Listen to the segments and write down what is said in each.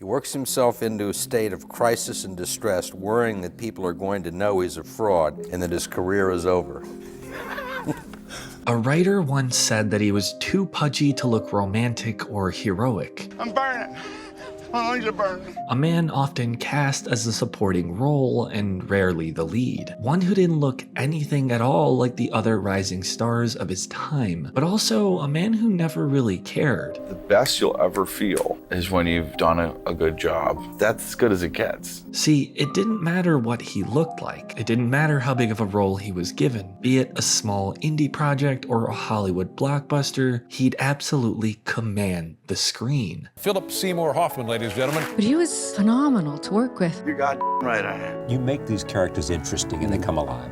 He works himself into a state of crisis and distress, worrying that people are going to know he's a fraud and that his career is over. A writer once said that he was too pudgy to look romantic or heroic. I'm burning. My lungs are burning. A man often cast as the supporting role and rarely the lead. One who didn't look anything at all like the other rising stars of his time, but also a man who never really cared. The best you'll ever feel is when you've done a good job. That's as good as it gets. See, it didn't matter what he looked like. It didn't matter how big of a role he was given. Be it a small indie project or a Hollywood blockbuster, he'd absolutely command the screen. Philip Seymour Hoffman, ladies and gentlemen. But he was phenomenal to work with. You're goddamn right I am. You make these characters interesting and they come alive.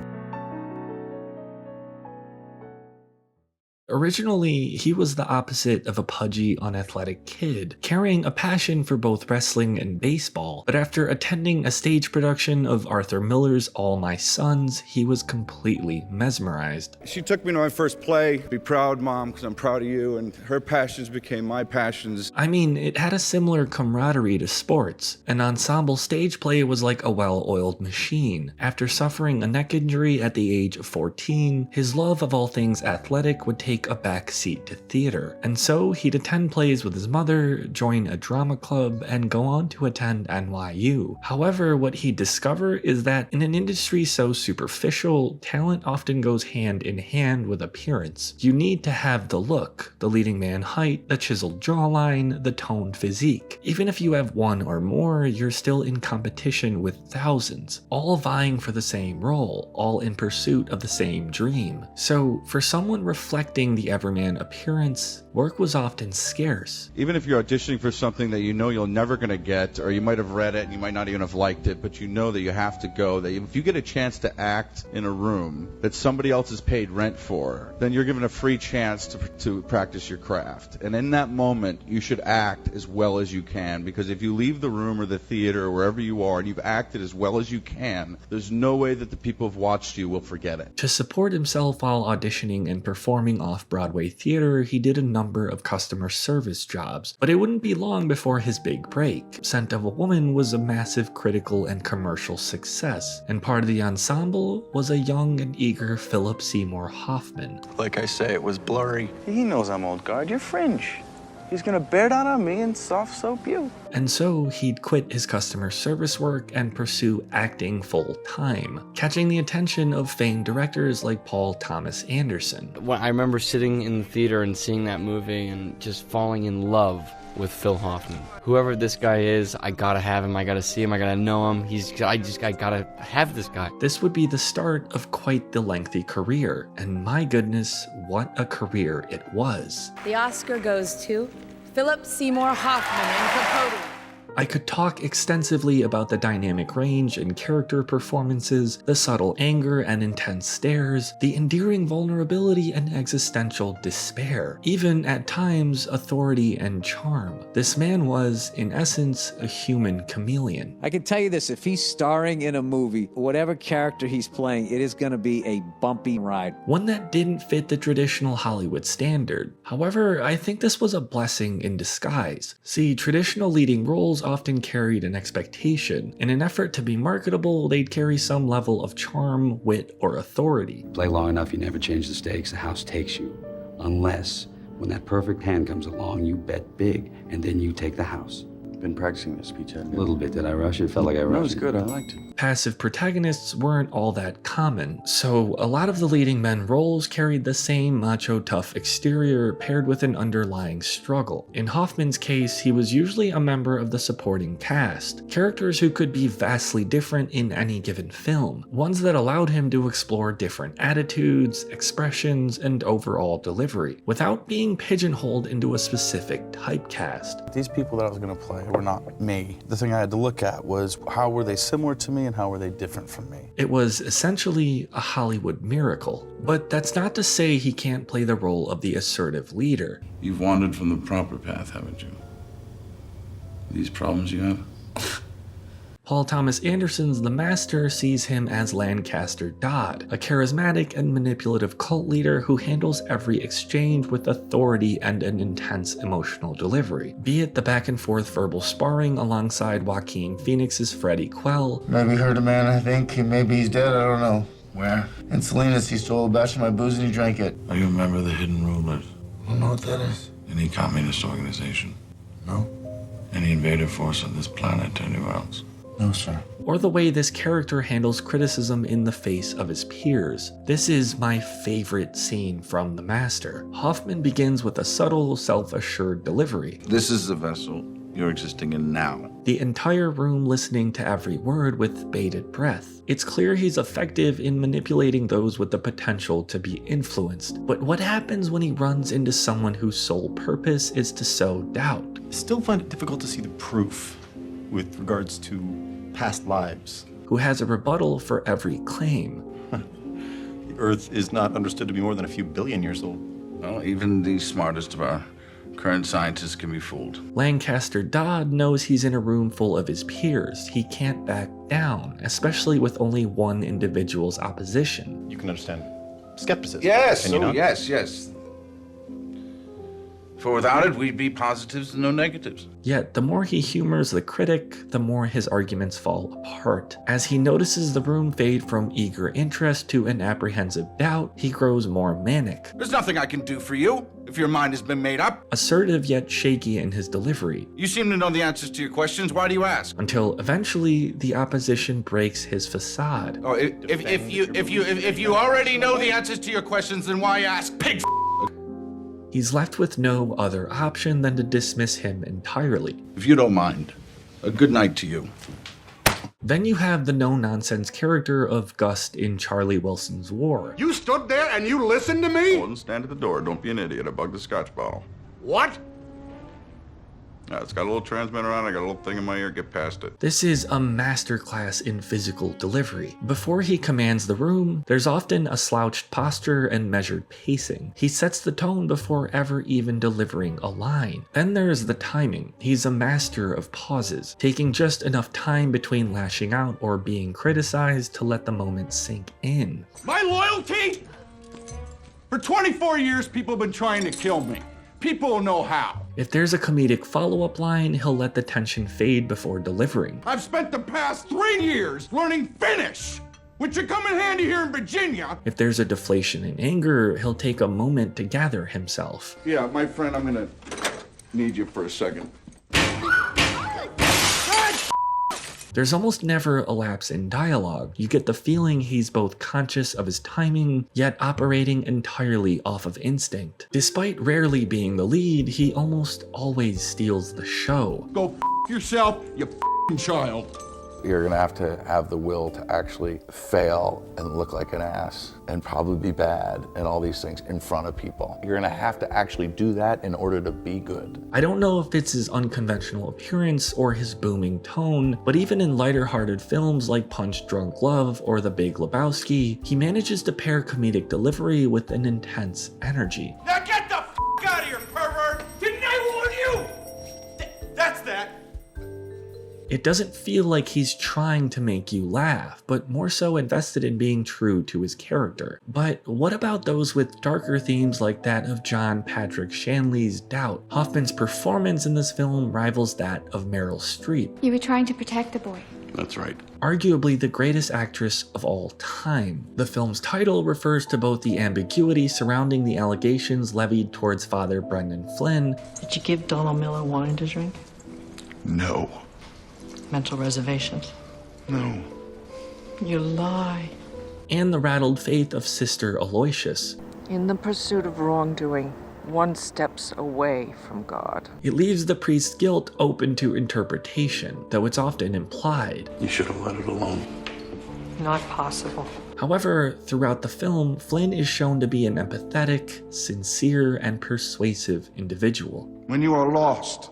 Originally, he was the opposite of a pudgy, unathletic kid, carrying a passion for both wrestling and baseball, but after attending a stage production of Arthur Miller's All My Sons, he was completely mesmerized. She took me to my first play. Be proud, Mom, because I'm proud of you. And her passions became my passions. I mean, it had a similar camaraderie to sports. An ensemble stage play was like a well-oiled machine. After suffering a neck injury at the age of 14, his love of all things athletic would take a backseat to theater, and so he'd attend plays with his mother, join a drama club, and go on to attend NYU. However, what he'd discover is that in an industry so superficial, talent often goes hand in hand with appearance. You need to have the look, the leading man height, the chiseled jawline, the toned physique. Even if you have one or more, you're still in competition with thousands, all vying for the same role, all in pursuit of the same dream. So, for someone reflecting the everyman appearance, work was often scarce. Even if you're auditioning for something that you know you're never going to get, or you might have read it and you might not even have liked it, but you know that you have to go, that if you get a chance to act in a room that somebody else has paid rent for, then you're given a free chance to practice your craft. And in that moment, you should act as well as you can, because if you leave the room or the theater or wherever you are and you've acted as well as you can, there's no way that the people who've watched you will forget it. To support himself while auditioning and performing off-Broadway theater, he did a number of customer service jobs, but it wouldn't be long before his big break. Scent of a Woman was a massive critical and commercial success, and part of the ensemble was a young and eager Philip Seymour Hoffman. Like I say, it was blurry. He knows I'm old guard. You're fringe. He's gonna bear down on me and soft soap you. And so he'd quit his customer service work and pursue acting full-time, catching the attention of famed directors like Paul Thomas Anderson. Well, I remember sitting in the theater and seeing that movie and just falling in love with Phil Hoffman. Whoever this guy is, I gotta have him, I gotta see him, I gotta know him. I gotta have this guy. This would be the start of quite the lengthy career, and my goodness, what a career it was. The Oscar goes to Philip Seymour Hoffman in Capote. I could talk extensively about the dynamic range and character performances, the subtle anger and intense stares, the endearing vulnerability and existential despair, even at times authority and charm. This man was, in essence, a human chameleon. I can tell you this, if he's starring in a movie, whatever character he's playing, it is gonna be a bumpy ride. One that didn't fit the traditional Hollywood standard. However, I think this was a blessing in disguise. See, traditional leading roles often carried an expectation. In an effort to be marketable, they'd carry some level of charm, wit, or authority. Play long enough, you never change the stakes, the house takes you. Unless, when that perfect hand comes along, you bet big, and then you take the house. Been practicing this speech, haven't you? A little bit. Did I rush it? Felt like I rushed it. No, it's good. I liked it. Passive protagonists weren't all that common, so a lot of the leading men roles carried the same macho tough exterior paired with an underlying struggle. In Hoffman's case, he was usually a member of the supporting cast, characters who could be vastly different in any given film, ones that allowed him to explore different attitudes, expressions, and overall delivery, without being pigeonholed into a specific typecast. These people that I was going to play were not me. The thing I had to look at was how were they similar to me and how were they different from me. It was essentially a Hollywood miracle, but that's not to say he can't play the role of the assertive leader. You've wandered from the proper path, haven't you? These problems you have? Paul Thomas Anderson's The Master sees him as Lancaster Dodd, a charismatic and manipulative cult leader who handles every exchange with authority and an intense emotional delivery, be it the back and forth verbal sparring alongside Joaquin Phoenix's Freddie Quell. Maybe hurt a man, I think. Maybe he's dead, I don't know. Where? In Salinas, he stole a batch of my booze and he drank it. Are you a member of the Hidden Rulers? I don't know what that is. Any communist organization? No. Any invader force on this planet or anywhere else? No, sir. Or the way this character handles criticism in the face of his peers. This is my favorite scene from The Master. Hoffman begins with a subtle, self-assured delivery. This is the vessel you're existing in now. The entire room listening to every word with bated breath. It's clear he's effective in manipulating those with the potential to be influenced. But what happens when he runs into someone whose sole purpose is to sow doubt? I still find it difficult to see the proof with regards to past lives. Who has a rebuttal for every claim. The Earth is not understood to be more than a few billion years old. Well, even the smartest of our current scientists can be fooled. Lancaster Dodd knows he's in a room full of his peers. He can't back down, especially with only one individual's opposition. You can understand skepticism. Yes, can you not? yes. For without it, we'd be positives and no negatives. Yet, the more he humors the critic, the more his arguments fall apart. As he notices the room fade from eager interest to an apprehensive doubt, he grows more manic. There's nothing I can do for you if your mind has been made up. Assertive yet shaky in his delivery. You seem to know the answers to your questions. Why do you ask? Until eventually, the opposition breaks his facade. Oh, if you already know the answers to your questions, then why ask? Pig. He's left with no other option than to dismiss him entirely. If you don't mind, a good night to you. Then you have the no-nonsense character of Gust in Charlie Wilson's War. You stood there and you listened to me? Well, stand at the door. Don't be an idiot. I bugged the scotch bottle. What? It's got a little transmitter on it. I got a little thing in my ear. Get past it. This is a masterclass in physical delivery. Before he commands the room, there's often a slouched posture and measured pacing. He sets the tone before ever even delivering a line. Then there's the timing. He's a master of pauses, taking just enough time between lashing out or being criticized to let the moment sink in. My loyalty? For 24 years, people have been trying to kill me. People know how. If there's a comedic follow-up line, he'll let the tension fade before delivering. I've spent the past 3 years learning Finnish, which should come in handy here in Virginia. If there's a deflation in anger, he'll take a moment to gather himself. Yeah, my friend, I'm gonna need you for a second. There's almost never a lapse in dialogue. You get the feeling he's both conscious of his timing, yet operating entirely off of instinct. Despite rarely being the lead, he almost always steals the show. Go yourself, you child. You're gonna have the will to actually fail and look like an ass and probably be bad and all these things in front of people. You're gonna have to actually do that in order to be good. I don't know if it's his unconventional appearance or his booming tone, but even in lighter-hearted films like Punch Drunk Love or The Big Lebowski, he manages to pair comedic delivery with an intense energy. Now get the out of here, pervert! Didn't I warn you? That's that. It doesn't feel like he's trying to make you laugh, but more so invested in being true to his character. But what about those with darker themes like that of John Patrick Shanley's Doubt? Hoffman's performance in this film rivals that of Meryl Streep. You were trying to protect the boy. That's right. Arguably the greatest actress of all time. The film's title refers to both the ambiguity surrounding the allegations levied towards Father Brendan Flynn. Did you give Donald Miller wine to drink? No. Mental reservations? No. You lie. And the rattled faith of Sister Aloysius. In the pursuit of wrongdoing, one steps away from God. It leaves the priest's guilt open to interpretation, though it's often implied. You should have let it alone. Not possible. However, throughout the film, Flynn is shown to be an empathetic, sincere, and persuasive individual. When you are lost,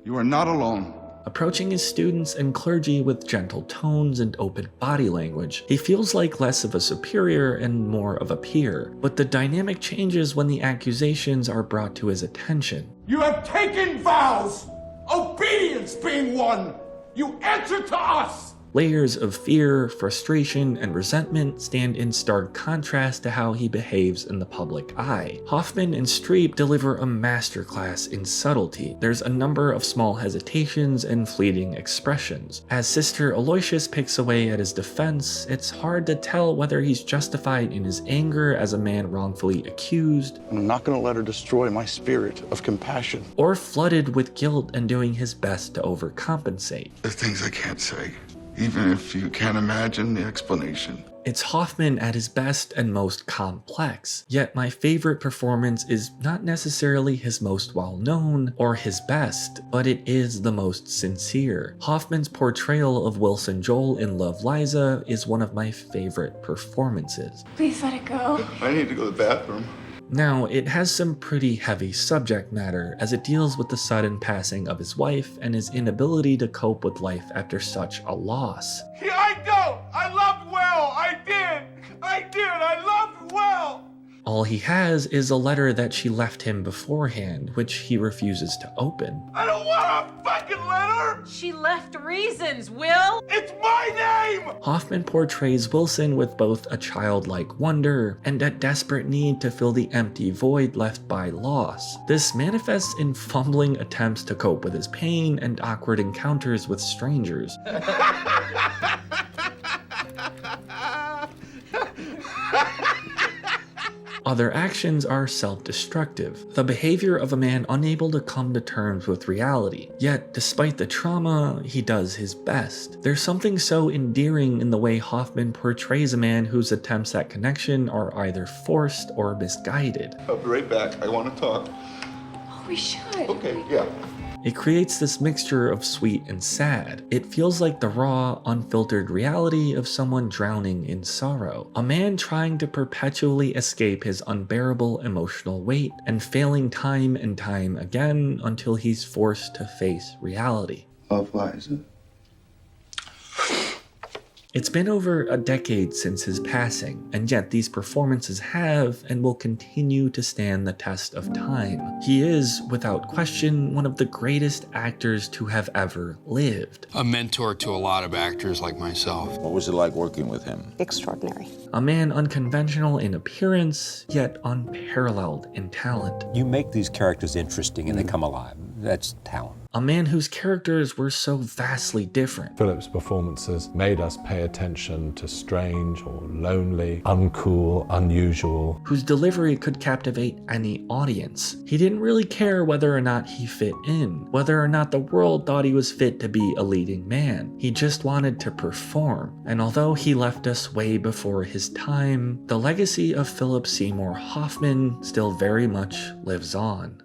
you are not alone. Approaching his students and clergy with gentle tones and open body language, he feels like less of a superior and more of a peer. But the dynamic changes when the accusations are brought to his attention. You have taken vows, obedience being one. You answer to us! Layers of fear, frustration, and resentment stand in stark contrast to how he behaves in the public eye. Hoffman and Streep deliver a masterclass in subtlety. There's a number of small hesitations and fleeting expressions. As Sister Aloysius picks away at his defense, it's hard to tell whether he's justified in his anger as a man wrongfully accused, I'm not going to let her destroy my spirit of compassion. or flooded with guilt and doing his best to overcompensate. There's things I can't say, even if you can't imagine the explanation. It's Hoffman at his best and most complex, yet my favorite performance is not necessarily his most well-known or his best, but it is the most sincere. Hoffman's portrayal of Wilson Joel in Love, Liza is one of my favorite performances. Please let it go. I need to go to the bathroom. Now, it has some pretty heavy subject matter, as it deals with the sudden passing of his wife and his inability to cope with life after such a loss. Yeah, I don't! I loved Will! I did! I loved Will! All he has is a letter that she left him beforehand, which he refuses to open. I don't want a fucking letter! She left reasons, Will! It's my name! Hoffman portrays Wilson with both a childlike wonder and a desperate need to fill the empty void left by loss. This manifests in fumbling attempts to cope with his pain and awkward encounters with strangers. Other actions are self-destructive, the behavior of a man unable to come to terms with reality. Yet, despite the trauma, he does his best. There's something so endearing in the way Hoffman portrays a man whose attempts at connection are either forced or misguided. I'll be right back. I want to talk. Oh, we should. Okay, yeah. It creates this mixture of sweet and sad. It feels like the raw, unfiltered reality of someone drowning in sorrow. A man trying to perpetually escape his unbearable emotional weight and failing time and time again until he's forced to face reality. Love, Liza. It's been over a decade since his passing, and yet these performances have and will continue to stand the test of time. He is, without question, one of the greatest actors to have ever lived. A mentor to a lot of actors like myself. What was it like working with him? Extraordinary. A man unconventional in appearance, yet unparalleled in talent. You make these characters interesting and they come alive. That's talent. A man whose characters were so vastly different. Philip's performances made us pay attention to strange or lonely, uncool, unusual. Whose delivery could captivate any audience. He didn't really care whether or not he fit in, whether or not the world thought he was fit to be a leading man. He just wanted to perform. And although he left us way before his time, the legacy of Philip Seymour Hoffman still very much lives on.